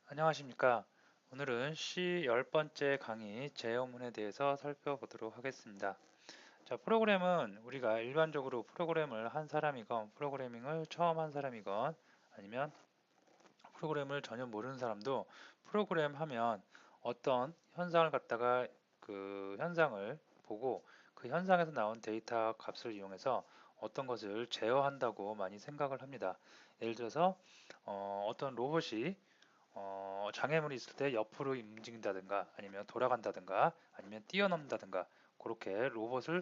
안녕하십니까. 오늘은 C 10번째 강의 제어문에 대해서 살펴보도록 하겠습니다. 자, 프로그램은 우리가 일반적으로 프로그램을 한 사람이건 프로그래밍을 처음 한 사람이건 아니면 프로그램을 전혀 모르는 사람도 프로그램 하면 어떤 현상을 갖다가 그 현상을 보고 그 현상에서 나온 데이터 값을 이용해서 어떤 것을 제어한다고 많이 생각을 합니다. 예를 들어서 떤 로봇이 장애물이 있을 때 옆으로 움직인다든가 아니면 돌아간다든가 아니면 뛰어넘는다든가 그렇게 로봇이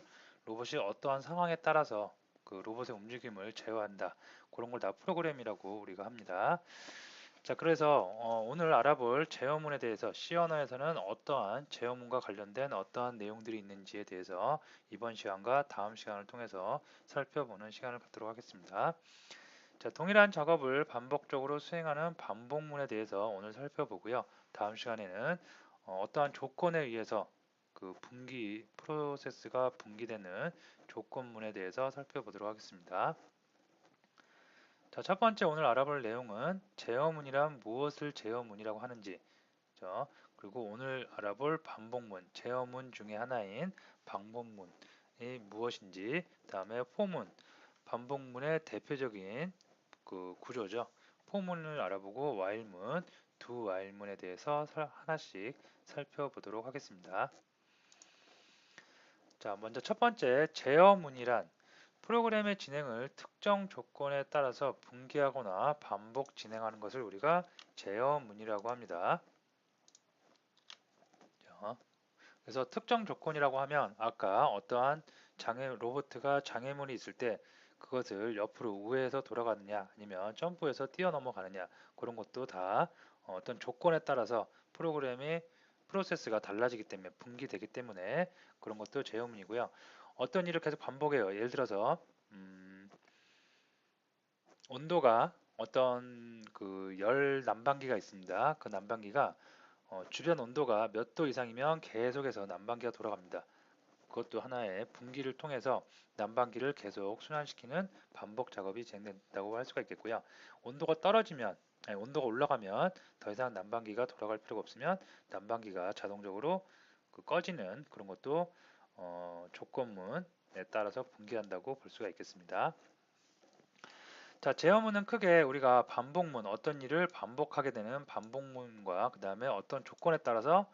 어떠한 상황에 따라서 그 로봇의 움직임을 제어한다. 그런 걸 다 프로그램이라고 우리가 합니다. 자, 그래서 오늘 알아볼 제어문에 대해서 C 언어에서는 어떠한 제어문과 관련된 어떠한 내용들이 있는지에 대해서 이번 시간과 다음 시간을 통해서 살펴보는 시간을 갖도록 하겠습니다. 자, 동일한 작업을 반복적으로 수행하는 반복문에 대해서 오늘 살펴보고요. 다음 시간에는 떠한 조건에 의해서 그 프로세스가 분기되는 조건문에 대해서 살펴보도록 하겠습니다. 자, 첫 번째 오늘 알아볼 내용은 제어문이란 무엇을 제어문이라고 하는지, 그리고 오늘 알아볼 반복문, 제어문 중에 하나인 반복문이 무엇인지, 다음에 포문, 반복문의 대표적인 그 구조죠. 포문을 알아보고 while문, 두 while문에 대해서 하나씩 살펴보도록 하겠습니다. 자, 먼저 첫 번째 제어문이란 프로그램의 진행을 특정 조건에 따라서 분기하거나 반복 진행하는 것을 우리가 제어문이라고 합니다. 자, 그래서 특정 조건이라고 하면 아까 어떠한 로봇가 장애물이 있을 때 그것을 옆으로 우회해서 돌아가느냐 아니면 점프해서 뛰어넘어가느냐 그런 것도 다 어떤 조건에 따라서 프로그램의 프로세스가 달라지기 때문에 분기되기 때문에 그런 것도 제어문이고요. 어떤 일을 계속 반복해요. 예를 들어서 온도가 어떤 그 열 난방기가 있습니다. 그 난방기가 주변 온도가 몇 도 이상이면 계속해서 난방기가 돌아갑니다. 그것도 하나의 분기를 통해서 난방기를 계속 순환시키는 반복 작업이 진행된다고 할 수가 있겠고요. 온도가 떨어지면, 아니, 온도가 올라가면 더 이상 난방기가 돌아갈 필요가 없으면 난방기가 자동적으로 그 꺼지는 그런 것도 조건문에 따라서 분기한다고 볼 수가 있겠습니다. 자, 제어문은 크게 우리가 반복문, 어떤 일을 반복하게 되는 반복문과 그 다음에 어떤 조건에 따라서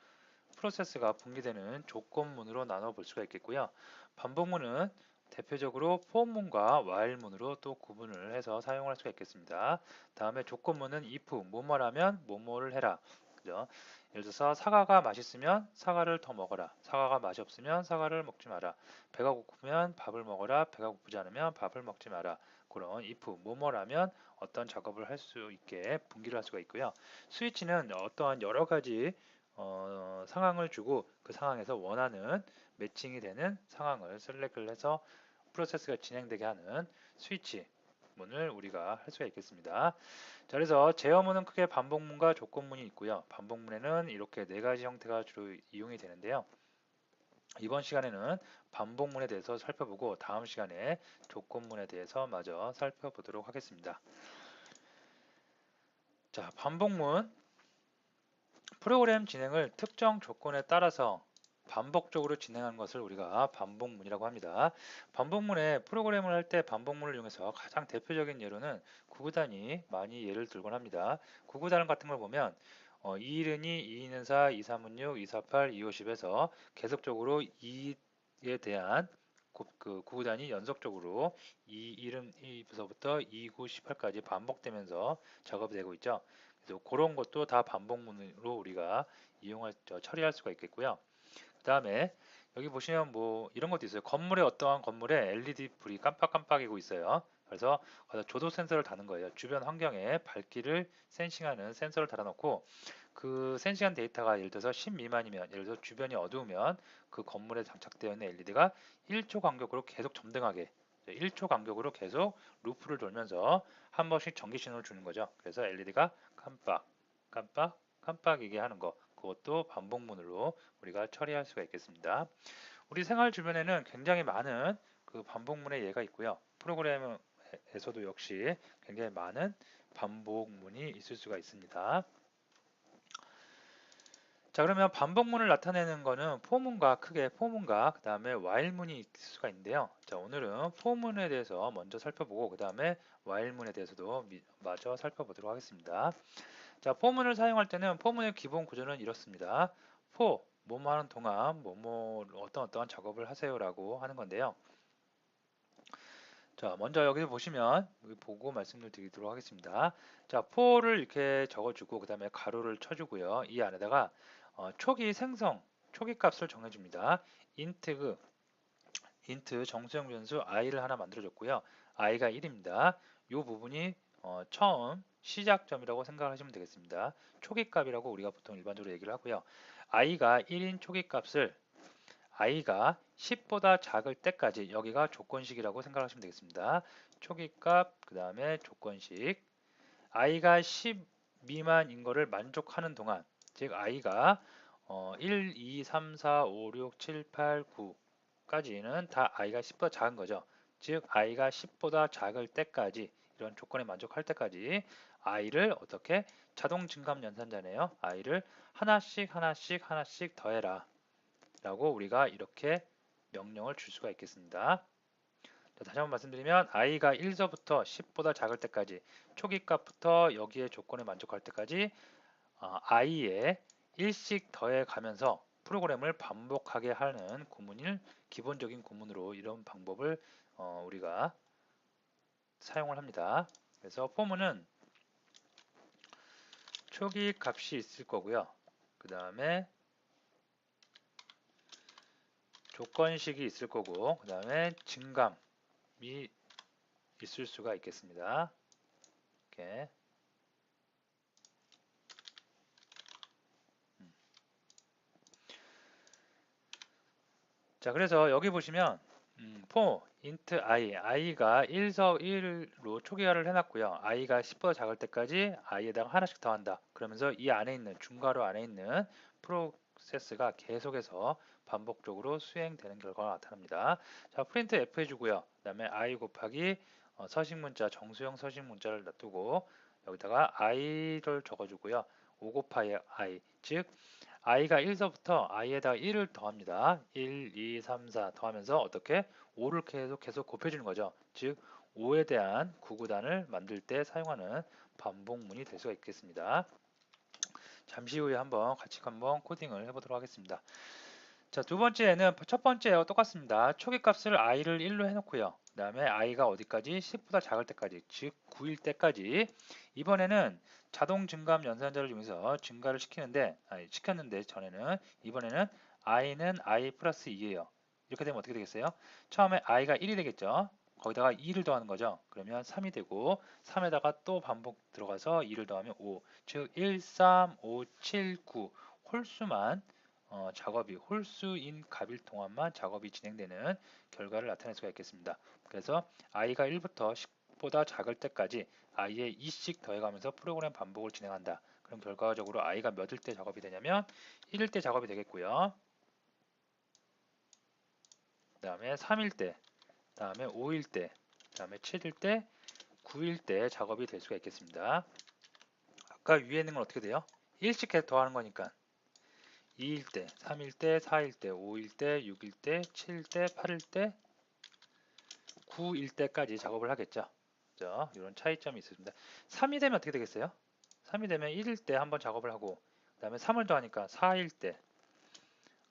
프로세스가 분기되는 조건문으로 나눠 볼 수가 있겠고요. 반복문은 대표적으로 for문과 while문으로 또 구분을 해서 사용할 수가 있겠습니다. 다음에 조건문은 if, 뭐뭐라면 뭐뭐를 해라. 그죠? 예를 들어서 사과가 맛있으면 사과를 더 먹어라. 사과가 맛이 없으면 사과를 먹지 마라. 배가 고프면 밥을 먹어라. 배가 고프지 않으면 밥을 먹지 마라. 그런 if, 뭐뭐라면 어떤 작업을 할 수 있게 분기를 할 수가 있고요. 스위치는 어떠한 여러 가지 상황을 주고 그 상황에서 원하는 매칭이 되는 상황을 셀렉을 해서 프로세스가 진행되게 하는 스위치 문을 우리가 할 수가 있겠습니다. 자, 그래서 제어문은 크게 반복문과 조건문이 있고요. 반복문에는 이렇게 네 가지 형태가 주로 이용이 되는데요. 이번 시간에는 반복문에 대해서 살펴보고 다음 시간에 조건문에 대해서 마저 살펴보도록 하겠습니다. 자, 반복문 프로그램 진행을 특정 조건에 따라서 반복적으로 진행하는 것을 우리가 반복문이라고 합니다. 반복문에 프로그램을 할 때 반복문을 이용해서 가장 대표적인 예로는 구구단이 많이 예를 들곤 합니다. 구구단 같은 걸 보면 2일은 2, 2는 4, 2, 3은 6, 2, 4, 8, 2, 5, 10에서 계속적으로 2에 대한 그 구구단이 연속적으로 2, 1은 1부터 2, 9, 18까지 반복되면서 작업이 되고 있죠. 그래서 그런 것도 다 반복문으로 우리가 처리할 수가 있겠고요. 그 다음에 여기 보시면 뭐 이런 것도 있어요. 어떠한 건물에 LED 불이 깜빡깜빡이고 있어요. 그래서 조도 센서를 다는 거예요. 주변 환경에 밝기를 센싱하는 센서를 달아놓고 그 센싱한 데이터가 예를 들어서 10 미만이면 예를 들어서 주변이 어두우면 그 건물에 장착되어 있는 LED가 1초 간격으로 계속 점등하게 1초 간격으로 계속 루프를 돌면서 한 번씩 전기 신호를 주는 거죠. 그래서 LED가 깜빡 깜빡 깜빡이게 하는 거 그것도 반복문으로 우리가 처리할 수가 있겠습니다. 우리 생활 주변에는 굉장히 많은 그 반복문의 예가 있고요. 프로그램에서도 역시 굉장히 많은 반복문이 있을 수가 있습니다. 자, 그러면 반복문을 나타내는 거는 포문과 크게 포문과 그 다음에 while문이 있을 수가 있는데요. 자, 오늘은 포문에 대해서 먼저 살펴보고 그 다음에 while문에 대해서도 마저 살펴보도록 하겠습니다. 자, 포문을 사용할 때는 포문의 기본 구조는 이렇습니다. for, 뭐뭐 하는 동안 뭐뭐 어떤 작업을 하세요라고 하는 건데요. 자, 먼저 여기 보시면 여기 보고 말씀을 드리도록 하겠습니다. 자, for를 이렇게 적어주고 그 다음에 가로를 쳐주고요. 이 안에다가 초기 생성, 초기 값을 정해줍니다. int 정수형 변수 i를 하나 만들어줬고요. i가 1입니다. 이 부분이 처음 시작점이라고 생각하시면 되겠습니다. 초기 값이라고 우리가 보통 일반적으로 얘기를 하고요. i가 1인 초기 값을 i가 10보다 작을 때까지 여기가 조건식이라고 생각하시면 되겠습니다. 초기값 그 다음에 조건식 i가 10 미만인 거를 만족하는 동안 즉 i가 1, 2, 3, 4, 5, 6, 7, 8, 9까지는 다 i가 10보다 작은 거죠. 즉 i가 10보다 작을 때까지 이런 조건에 만족할 때까지 i를 어떻게 자동 증감 연산자네요. i를 하나씩 더해라 라고 우리가 이렇게 명령을 줄 수가 있겠습니다. 자, 다시 한번 말씀드리면 i가 1서부터 10보다 작을 때까지 초기값부터 여기에 조건에 만족할 때까지 i에 1씩 더해 가면서 프로그램을 반복하게 하는 구문일 기본적인 구문으로 이런 방법을 우리가 사용을 합니다. 그래서 포문은 초기 값이 있을 거고요. 그 다음에 조건식이 있을 거고 그 다음에 증감이 있을 수가 있겠습니다. 이렇게. 자, 그래서 여기 보시면 for int i가 1서 1로 초기화를 해놨고요. i가 10보다 작을 때까지 i에다가 하나씩 더한다. 그러면서 이 안에 있는 중괄호 안에 있는 프로세스가 계속해서 반복적으로 수행되는 결과가 나타납니다. 자, 프린트 f 해주고요. 그 다음에 i 곱하기 서식 문자 정수형 서식 문자를 놔두고 여기다가 i를 적어주고요. 5 곱하기 i 즉 i가 1서부터 i에다가 1을 더합니다. 1, 2, 3, 4 더하면서 어떻게 5를 계속 곱해주는 거죠. 즉 5에 대한 구구단을 만들 때 사용하는 반복문이 될 수가 있겠습니다. 잠시 후에 같이 한번 코딩을 해보도록 하겠습니다. 자, 두 번째는 첫 번째와 똑같습니다. 초기 값을 i를 1로 해놓고요. 그 다음에 i가 어디까지? 10보다 작을 때까지, 즉 9일 때까지. 이번에는 자동 증감 연산자를 이용해서 증가를 시켰는데 전에는 이번에는 i는 i 플러스 2예요. 이렇게 되면 어떻게 되겠어요? 처음에 i가 1이 되겠죠. 거기다가 2를 더하는 거죠. 그러면 3이 되고 3에다가 또 반복 들어가서 2를 더하면 5. 즉 1, 3, 5, 7, 9 홀수만 작업이 홀수인 값일 동안만 작업이 진행되는 결과를 나타낼 수가 있겠습니다. 그래서 i가 1부터 10보다 작을 때까지 i에 2씩 더해가면서 프로그램 반복을 진행한다. 그럼 결과적으로 i가 몇일 때 작업이 되냐면 1일 때 작업이 되겠고요. 그 다음에 3일 때, 그 다음에 5일 때, 그 다음에 7일 때, 9일 때 작업이 될 수가 있겠습니다. 아까 위에 있는 건 어떻게 돼요? 1씩 더하는 거니까 2일 때, 3일 때, 4일 때, 5일 때, 6일 때, 7일 때, 8일 때, 9일 때까지 작업을 하겠죠. 그죠? 이런 차이점이 있습니다. 3이 되면 어떻게 되겠어요? 3이 되면 1일 때 한번 작업을 하고 그 다음에 3을 더하니까 4일 때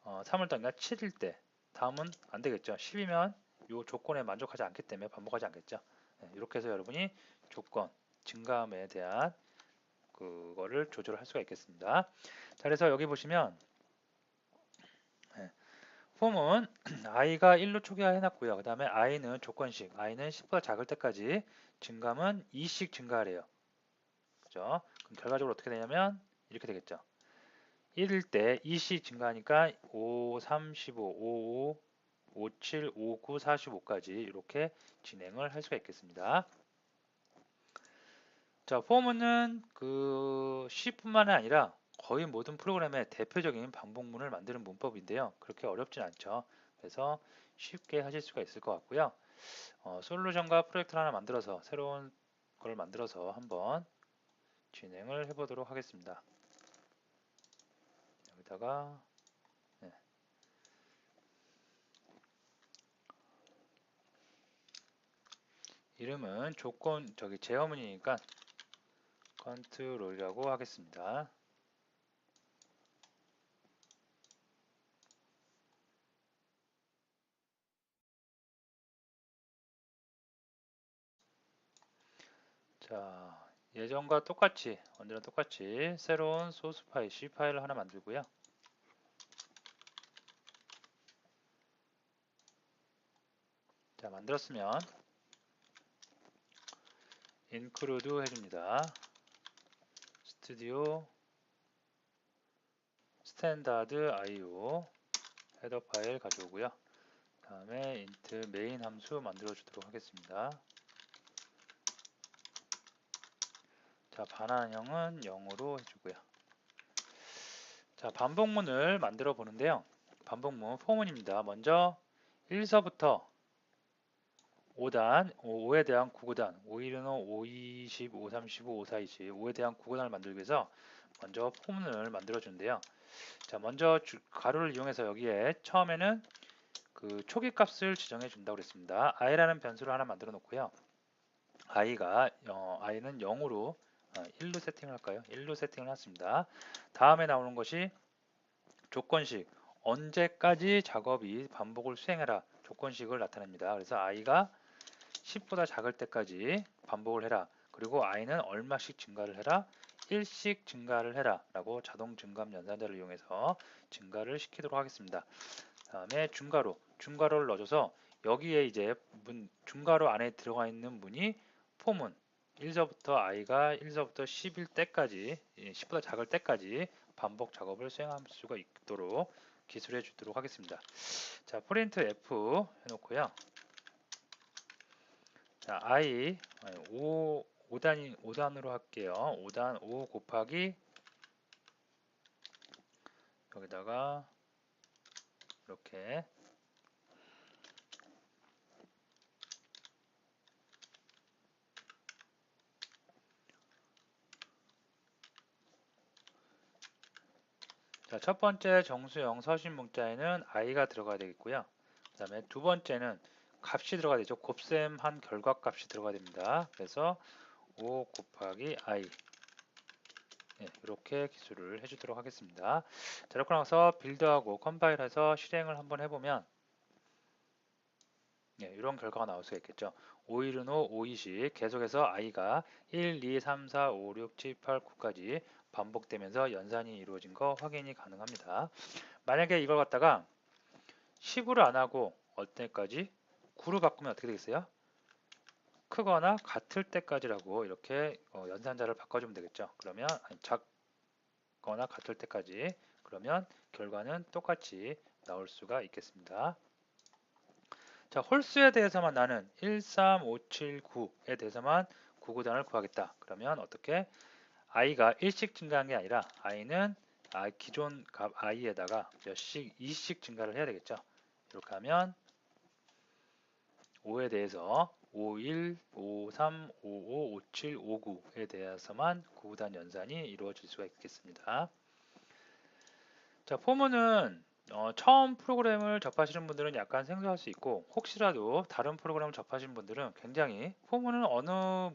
3을 더하니까 7일 때 다음은 안 되겠죠. 10이면 이 조건에 만족하지 않기 때문에 반복하지 않겠죠. 네, 이렇게 해서 여러분이 조건, 증감에 대한 그거를 조절할 수가 있겠습니다. 자, 그래서 여기 보시면 네, 폼은 i가 1로 초기화 해놨고요. 그 다음에 i는 조건식, i는 10보다 작을 때까지 증감은 2씩 증가하래요. 그죠? 그럼 결과적으로 어떻게 되냐면 이렇게 되겠죠. 1일 때 2씩 증가하니까 5, 3, 15, 5, 5, 57, 59, 45까지 이렇게 진행을 할 수가 있겠습니다. 자, 폼은 그 C뿐만 아니라 거의 모든 프로그램의 대표적인 반복문을 만드는 문법인데요. 그렇게 어렵진 않죠. 그래서 쉽게 하실 수가 있을 것 같고요. 솔루션과 프로젝트를 하나 만들어서 새로운 걸 만들어서 한번 진행을 해보도록 하겠습니다. 여기다가 네. 이름은 제어문이니까 컨트롤이라고 하겠습니다. 자, 예전과 똑같이, 언제나 똑같이 새로운 소스 파일, C 파일을 하나 만들고요. 자, 만들었으면 include 해줍니다. 스튜디오 스탠다드 IO 헤더 파일 가져오고요. 다음에 int main 함수 만들어 주도록 하겠습니다. 자, 반환형은 0으로 해주고요. 자, 반복문을 만들어 보는데요. 반복문 포문입니다. 먼저 1서부터 5단, 5에 대한 구구단, 515, 520, 535, 542, 5에 대한 구구단을 만들기 위해서 먼저 포문을 만들어 주는데요. 자, 먼저 가로를 이용해서 여기에 처음에는 그 초기 값을 지정해 준다고 그랬습니다. i라는 변수를 하나 만들어 놓고요. i는 0으로 1로 세팅을 할까요? 1로 세팅을 했습니다. 다음에 나오는 것이 조건식, 언제까지 작업이 반복을 수행해라 조건식을 나타냅니다. 그래서 i가 10보다 작을 때까지 반복을 해라. 그리고 i는 얼마씩 증가를 해라. 1씩 증가를 해라 라고 자동 증감 연산자를 이용해서 증가를 시키도록 하겠습니다. 다음에 중괄호를 넣어줘서 여기에 이제 중괄호 안에 들어가 있는 문이 포문 1서부터 i가 1서부터 10일 때까지 10보다 작을 때까지 반복 작업을 수행할 수가 있도록 기술해 주도록 하겠습니다. 자, 프린트 f 해놓고요. 자, i 5단으로 할게요. 5단 5 곱하기 여기다가 이렇게 자, 첫 번째 정수형 서식 문자에는 i가 들어가야 되겠고요. 그 다음에 두 번째는 값이 들어가야 되죠. 곱셈한 결과값이 들어가야 됩니다. 그래서 5 곱하기 i 이렇게 기술을 해주도록 하겠습니다. 자, 이렇게 나서 빌드하고 컴파일해서 실행을 한번 해보면 이런 결과가 나올 수가 있겠죠. 515, 520 계속해서 i가 1, 2, 3, 4, 5, 6, 7, 8, 9까지 반복되면서 연산이 이루어진 거 확인이 가능합니다. 만약에 이걸 갖다가 10으로 안 하고 어때까지 9로 바꾸면 어떻게 되겠어요? 크거나 같을 때까지라고 이렇게 연산자를 바꿔주면 되겠죠. 그러면 작거나 같을 때까지 그러면 결과는 똑같이 나올 수가 있겠습니다. 자, 홀수에 대해서만 나는 13579에 대해서만 구구단을 구하겠다. 그러면 어떻게? i가 1씩 증가한 게 아니라 i는 기존 값 i에다가 몇씩 2씩 증가를 해야 되겠죠. 이렇게 하면 5에 대해서 51, 53, 55, 57, 59에 대해서만 구구단 연산이 이루어질 수가 있겠습니다. 자, 포문은 처음 프로그램을 접하시는 분들은 약간 생소할 수 있고 혹시라도 다른 프로그램을 접하시는 분들은 굉장히 포문은 어느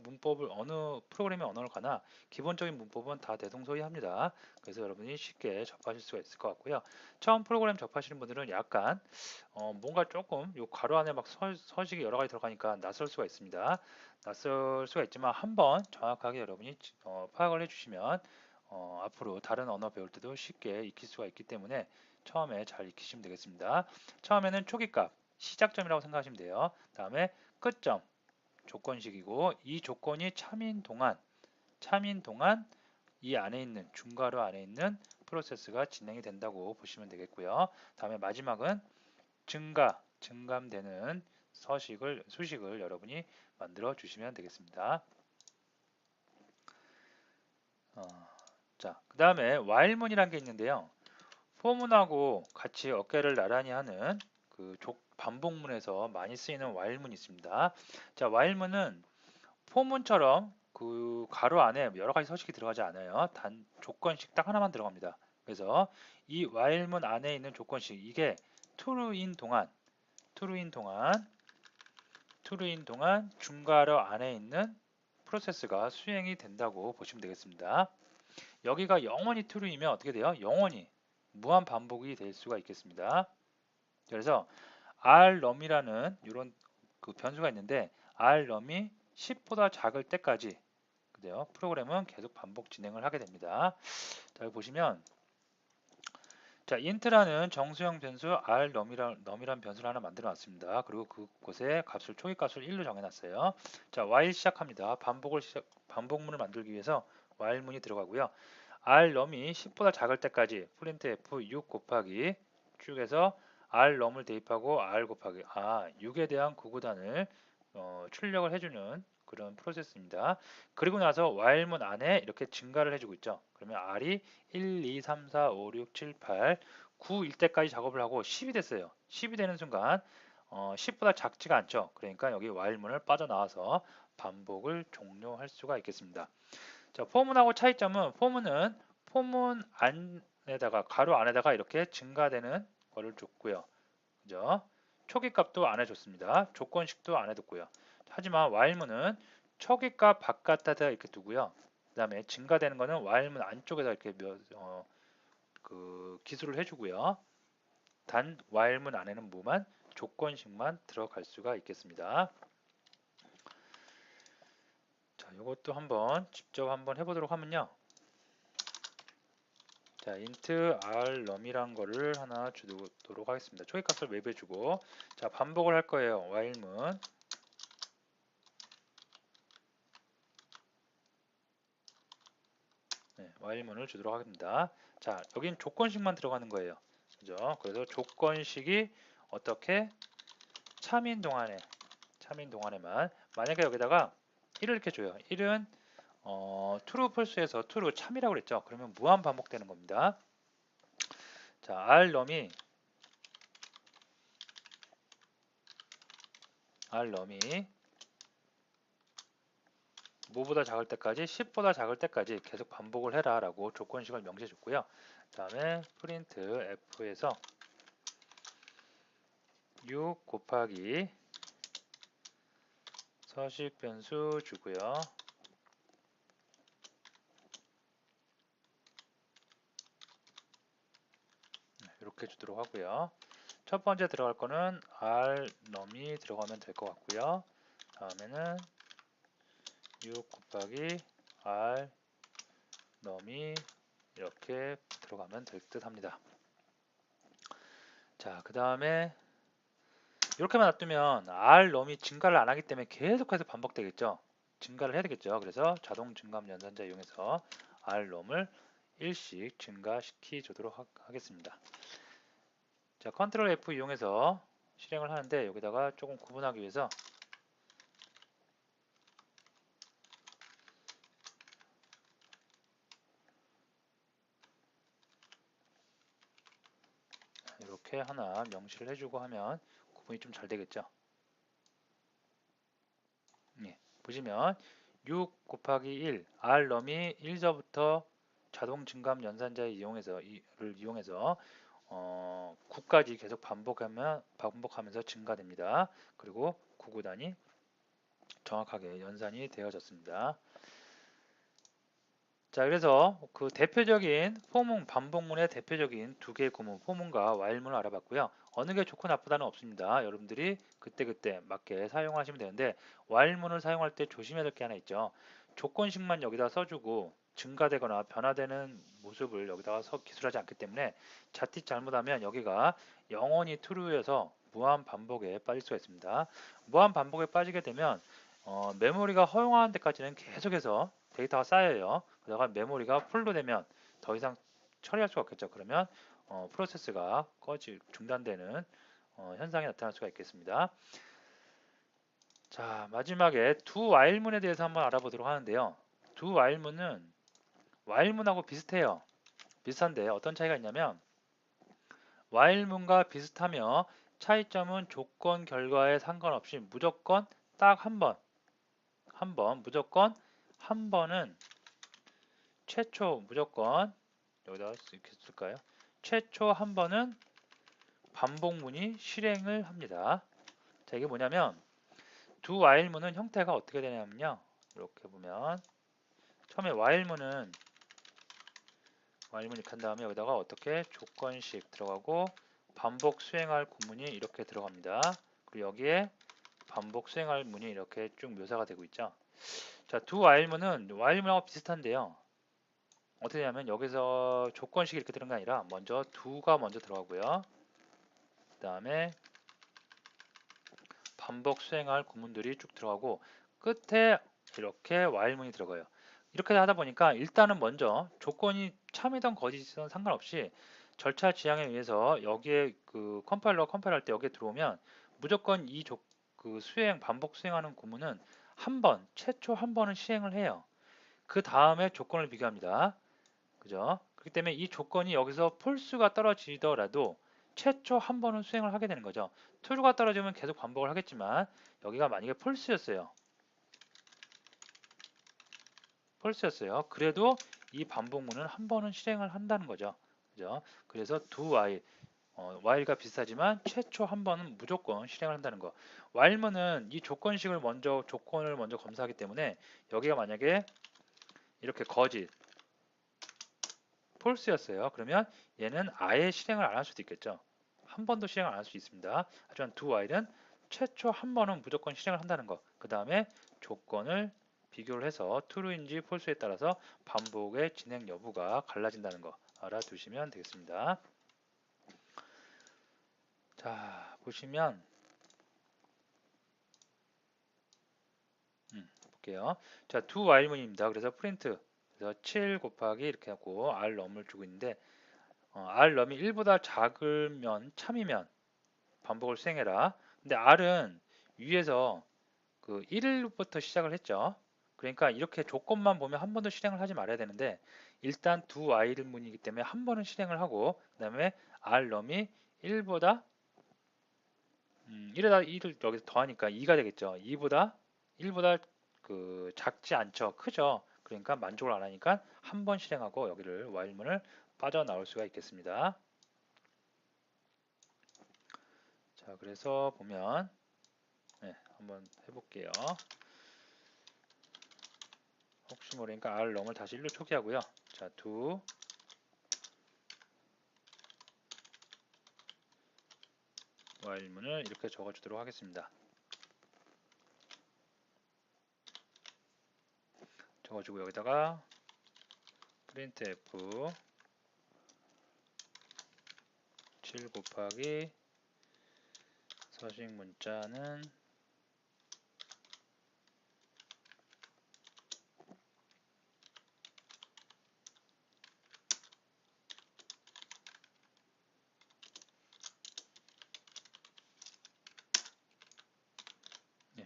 프로그램의 언어를 가나 기본적인 문법은 다 대동소이합니다. 그래서 여러분이 쉽게 접하실 수가 있을 것 같고요. 처음 프로그램 접하시는 분들은 약간 뭔가 조금 요 괄호 안에 막 서식이 여러 가지 들어가니까 낯설 수가 있습니다. 낯설 수가 있지만 한번 정확하게 여러분이 파악을 해주시면 앞으로 다른 언어 배울 때도 쉽게 익힐 수가 있기 때문에 처음에 잘 익히시면 되겠습니다. 처음에는 초기값, 시작점이라고 생각하시면 돼요. 다음에 끝점, 조건식이고 이 조건이 참인 동안 이 안에 있는 중괄호 안에 있는 프로세스가 진행이 된다고 보시면 되겠고요. 다음에 마지막은 증감되는 수식을 여러분이 만들어 주시면 되겠습니다. 자, 그 다음에 while문이라는 게 있는데요. 포문하고 같이 어깨를 나란히 하는 그 반복문에서 많이 쓰이는 while문이 있습니다. 자, while문은 포문처럼 그 가로 안에 여러 가지 서식이 들어가지 않아요. 단 조건식 딱 하나만 들어갑니다. 그래서 이 while문 안에 있는 조건식 이게 true인 동안 중괄호 안에 있는 프로세스가 수행이 된다고 보시면 되겠습니다. 여기가 영원히 true이면 어떻게 돼요? 영원히 무한 반복이 될 수가 있겠습니다. 그래서 rnum이라는 이런 그 변수가 있는데 rnum이 10보다 작을 때까지 그래요. 프로그램은 계속 반복 진행을 하게 됩니다. 자, 여기 보시면 자, int라는 정수형 변수 rnum이란 변수를 하나 만들어 놨습니다. 그리고 그곳에 초기값을 1로 정해놨어요. 자, while 시작합니다. 반복문을 만들기 위해서 while문이 들어가고요. rnum이 10보다 작을 때까지 printf 6 곱하기 쭉 해서 rnum을 대입하고 r 곱하기 6에 대한 구구단을 출력을 해주는 그런 프로세스입니다. 그리고 나서 while문 안에 이렇게 증가를 해주고 있죠. 그러면 r이 1, 2, 3, 4, 5, 6, 7, 8, 9일 때까지 작업을 하고 10이 됐어요. 10이 되는 순간 10보다 작지가 않죠. 그러니까 여기 while문을 빠져나와서 반복을 종료할 수가 있겠습니다. 자, 포문하고 차이점은 포문 안에다가 가로 안에다가 이렇게 증가되는 거를 줬고요. 그죠? 초기값도 안 해줬습니다. 조건식도 안 해뒀고요. 하지만 while문은 초기값 바깥에다 이렇게 두고요. 그 다음에 증가되는 거는 while문 안쪽에다 이렇게 기술을 해주고요. 단 while문 안에는 뭐만 조건식만 들어갈 수가 있겠습니다. 자, 이것도 한번 직접 한번 해보도록 하면요. 자, int rnum이란 거를 하나 주도록 하겠습니다. 초기값을 맵해주고, 자, 반복을 할 거예요. while문 while문을 주도록 하겠습니다. 자, 여긴 조건식만 들어가는 거예요. 그죠? 그래서 조건식이 어떻게 참인 동안에만 만약에 여기다가 1을 이렇게 줘요. 1은 true false에서 true 참이라고 그랬죠. 그러면 무한 반복되는 겁니다. 자, rnum이 뭐보다 작을 때까지 10보다 작을 때까지 계속 반복을 해라 라고 조건식을 명시해 줬고요. 그 다음에 print f에서 6 곱하기 서식 변수 주고요. 이렇게 주도록 하고요. 첫 번째 들어갈 거는 rnum이 들어가면 될 것 같고요. 다음에는 6 곱하기 rnum이 이렇게 들어가면 될 듯 합니다. 자, 그 다음에 이렇게만 놔두면 rnum이 증가를 안 하기 때문에 계속해서 반복되겠죠. 증가를 해야 되겠죠. 그래서 자동 증감 연산자 이용해서 rnum을 1씩 증가시키 주도록 하겠습니다. 자, 컨트롤 F 이용해서 실행을 하는데 여기다가 조금 구분하기 위해서 이렇게 하나 명시를 해주고 하면 구분이 좀 잘 되겠죠. 보시면 6 곱하기 1 rnum이 1서부터 자동 증감 연산자를 이용해서 9까지 계속 반복하면서 증가됩니다. 그리고 9구단이 정확하게 연산이 되어졌습니다. 자, 그래서 그 대표적인 반복문의 대표적인 두 개의 구문, 포문과 while문을 알아봤고요. 어느 게 좋고 나쁘다는 없습니다. 여러분들이 그때그때 맞게 사용하시면 되는데 while문을 사용할 때 조심해야 될 게 하나 있죠. 조건식만 여기다 써주고 증가되거나 변화되는 모습을 여기다가 기술하지 않기 때문에 자칫 잘못하면 여기가 영원히 true여서 무한 반복에 빠질 수가 있습니다. 무한 반복에 빠지게 되면 메모리가 허용하는 데까지는 계속해서 데이터가 쌓여요. 그러다가 메모리가 풀로 되면 더 이상 처리할 수가 없겠죠. 그러면 프로세스가 중단되는 현상이 나타날 수가 있겠습니다. 자, 마지막에 두 while문에 대해서 한번 알아보도록 하는데요. 두 while문은 while문하고 비슷한데 어떤 차이가 있냐면 while문과 비슷하며 차이점은 조건 결과에 상관없이 무조건 딱 무조건 한 번은 최초 무조건 여기다 이렇게 쓸까요? 최초 한 번은 반복문이 실행을 합니다. 자, 이게 뭐냐면 두 while문은 형태가 어떻게 되냐면요. 이렇게 보면 처음에 while문은 이렇게 한 다음에 여기다가 어떻게 조건식 들어가고 반복 수행할 구문이 이렇게 들어갑니다. 그리고 여기에 반복 수행할 문이 이렇게 쭉 묘사가 되고 있죠. 자, 두 while문은 while문하고 비슷한데요. 어떻게 되냐면 여기서 조건식이 이렇게 들어간 게 아니라 먼저 do가 먼저 들어가고요. 그 다음에 반복 수행할 구문들이 쭉 들어가고 끝에 이렇게 while문이 들어가요. 이렇게 하다 보니까 일단은 먼저 조건이 참이든 거짓이든 상관없이 절차 지향에 의해서 여기에 그 컴파일할 때 여기에 들어오면 무조건 그 반복 수행하는 구문은 한 번, 최초 한 번은 시행을 해요. 그 다음에 조건을 비교합니다. 그죠? 그렇기 때문에 이 조건이 여기서 폴스가 떨어지더라도 최초 한 번은 수행을 하게 되는 거죠. true가 떨어지면 계속 반복을 하겠지만 여기가 만약에 false였어요. 그래도 이 반복문은 한 번은 실행을 한다는 거죠. 그죠? 그래서 do while, while과 비슷하지만 최초 한 번은 무조건 실행을 한다는 거. while문은 이 조건을 먼저 검사하기 때문에 여기가 만약에 이렇게 거짓, false였어요. 그러면 얘는 아예 실행을 안 할 수도 있겠죠. 한 번도 실행을 안 할 수 있습니다. 하지만 do while은 최초 한 번은 무조건 실행을 한다는 거. 그 다음에 조건을 비교를 해서 true인지 false에 따라서 반복의 진행 여부가 갈라진다는 거 알아두시면 되겠습니다. 자, 보시면 볼게요. 자, do while문입니다. 그래서 프린트 그래서 7 곱하기 이렇게 하고 r num을 주고 있는데 r num이 1보다 작으면 참이면 반복을 수행해라. 근데 R은 위에서 그 1부터 시작을 했죠. 그러니까 이렇게 조건만 보면 한 번도 실행을 하지 말아야 되는데 일단 do while 문이기 때문에 한 번은 실행을 하고 그 다음에 R 넘이 1보다 1에다 1을 여기서 더하니까 2가 되겠죠. 1보다 그 작지 않죠. 크죠. 그러니까 만족을 안 하니까 한 번 실행하고 여기를 while 문을 빠져나올 수가 있겠습니다. 자, 그래서 보면 한번 해볼게요. 혹시 모르니까 R 넘을 다시 1로 초기하고요. 자, do while문을 이렇게 적어주도록 하겠습니다. 적어주고 여기다가 printf 7 곱하기 서식 문자는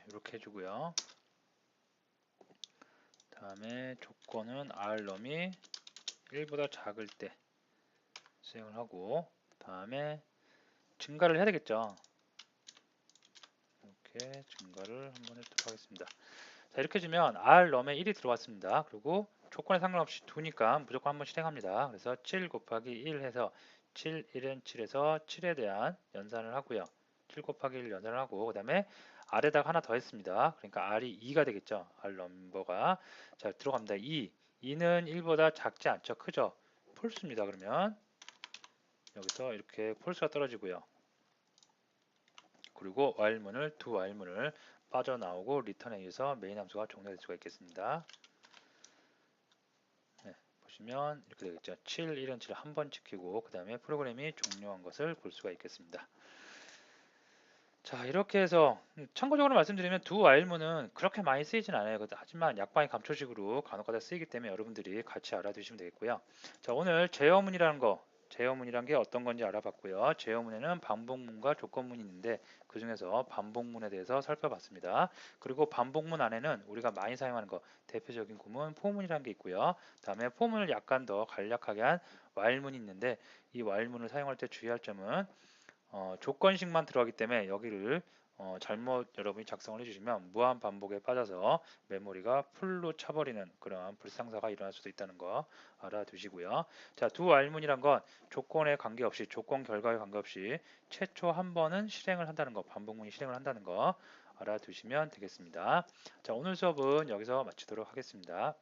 이렇게 해주고요. 다음에 조건은 R 넘이 1보다 작을 때 수행을 하고 다음에 증가를 해야 되겠죠. 이렇게 증가를 한번 해도록 하겠습니다. 자, 이렇게 해주면 R 넘에 1이 들어왔습니다. 그리고 조건에 상관없이 2니까 무조건 한번 실행합니다. 그래서 7 곱하기 1 해서 7, 1은 7에서 7에 대한 연산을 하고요. 7 곱하기 1 연산을 하고 그 다음에 R에다가 하나 더 했습니다. 그러니까 R이 2가 되겠죠. R 넘버가. 자, 들어갑니다. 2는 1보다 작지 않죠. 크죠. 폴스입니다. 그러면 여기서 이렇게 폴스가 떨어지고요. 그리고 while문을 do while문을 빠져나오고 리턴에 의해서 메인 함수가 종료될 수가 있겠습니다. 보시면 이렇게 되겠죠. 7, 1은 7을 한 번 지키고 그 다음에 프로그램이 종료한 것을 볼 수가 있겠습니다. 자, 이렇게 해서 참고적으로 말씀드리면 do while문은 그렇게 많이 쓰이진 않아요. 하지만 약방의 감초식으로 간혹가다 쓰이기 때문에 여러분들이 같이 알아두시면 되겠고요. 자, 오늘 제어문이란 게 어떤 건지 알아봤고요. 제어문에는 반복문과 조건문이 있는데 그 중에서 반복문에 대해서 살펴봤습니다. 그리고 반복문 안에는 우리가 많이 사용하는 거 대표적인 구문 포문이라는 게 있고요. 다음에 포문을 약간 더 간략하게 한 while문이 있는데 이 while문을 사용할 때 주의할 점은 조건식만 들어가기 때문에 여기를 잘못 여러분이 작성을 해주시면 무한 반복에 빠져서 메모리가 풀로 차버리는 그런 불상사가 일어날 수도 있다는 거 알아두시고요. 자, 두 알문이란 건 조건에 관계없이 조건 결과에 관계없이 최초 한 번은 실행을 한다는 거, 반복문이 실행을 한다는 거 알아두시면 되겠습니다. 자, 오늘 수업은 여기서 마치도록 하겠습니다.